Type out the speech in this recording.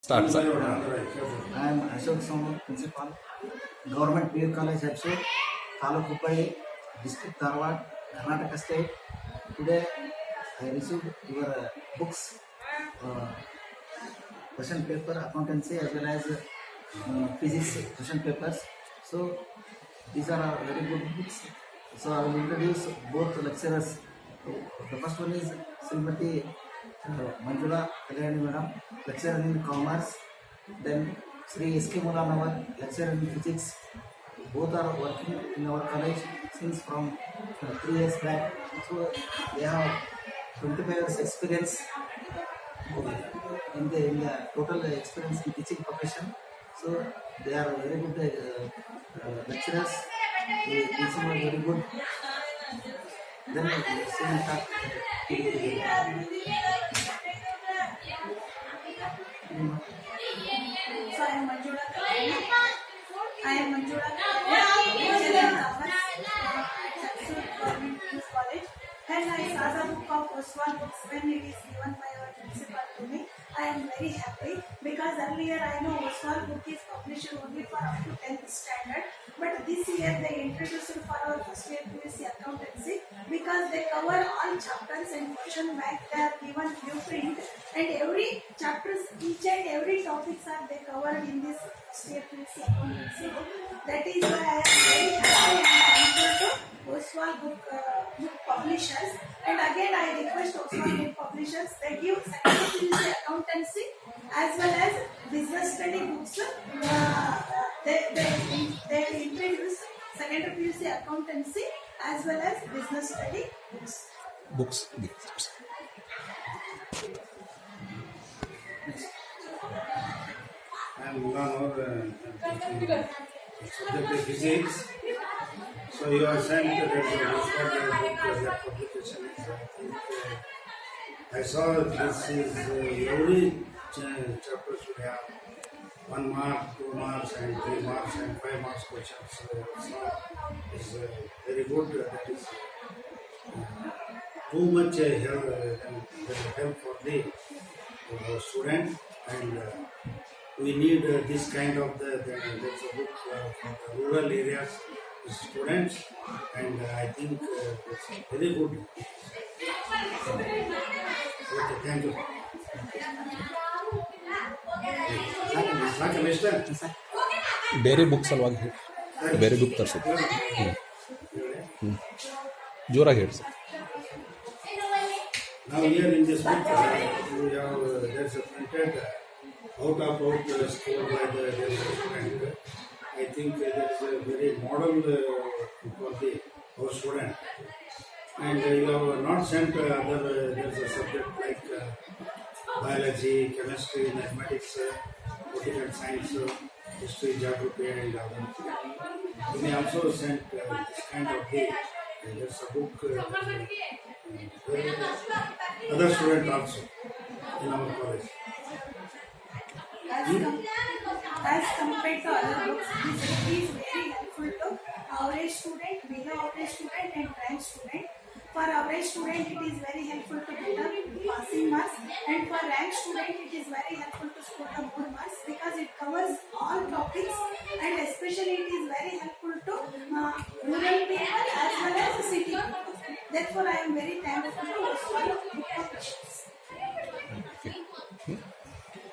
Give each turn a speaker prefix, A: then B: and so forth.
A: Start, sir.
B: I am Ashok Somu, Principal, Government PU College, Hepsur, Taluk Uppalli, District Dharwad, Karnataka State. Today I received your books, question paper, accountancy as well as physics question papers. So these are very good books. So I will introduce both lecturers. The first one is Srimati Manjula Kalyani Madam, lecturer in commerce. Then Sri S.K. Mulanawar, lecturer in physics. Both are working in our college since from 3 years back. So they have 25 years experience in the total experience in teaching profession. So they are very good lecturers. The teaching was very good. Then we start.
C: So I am Manjula Kalyani. I am Manjula Kalyani, lecturer in commerce at Oswaal Government College. And I saw the book of Oswaal Books when it is given by our principal to me. I am very happy because earlier I know Oswaal book is published only for up to 10th standard. But this year they introduced for our first year PUC accountancy because they cover all chapters and question bank. They are given blueprint and every chapters, each and every topics are they covered in this first year PUC accountancy book. That is why I am very happy and thankful to Oswaal book publishers. And again I request Oswaal book publishers, they give second PUC accountancy as well as business study books. They introduce secondary PUC accountancy as well as business study books.
D: I am Mulanawar, subject is physics. So you are saying that there is a book that publication is. I saw this is every chapter should have 1 mark, 2 marks, and 3 marks, and 5 marks questions. So it's very good. That is too much help for the student, and we need this kind of there's a book for the rural areas students, and I think it's very good. Okay, thank you.
A: ಬೇರೆ books ಅಲ್ವಾಗ ಹೇಳಿ, ಬೇರೆ book ತರಿಸೋದು ಜೋರಾಗಿ ಹೇಳಿ sir.
D: Now here in this book, we have there's a printed out score by the student. I think that's a very model for the our student. And you have not sent other there's a subject like biology, chemistry, mathematics, political science, history, geography, and other. You may also send this kind of book. There's a book other students also in our college.
C: As compared to other books, this book is very helpful to average student, below average student, and rank student. For average student, it is very helpful to get a passing marks, and for rank student, it is very helpful to score the more marks because it covers all topics, and especially it is very helpful to rural people as well as city people. Therefore, I am very thankful to Oswaal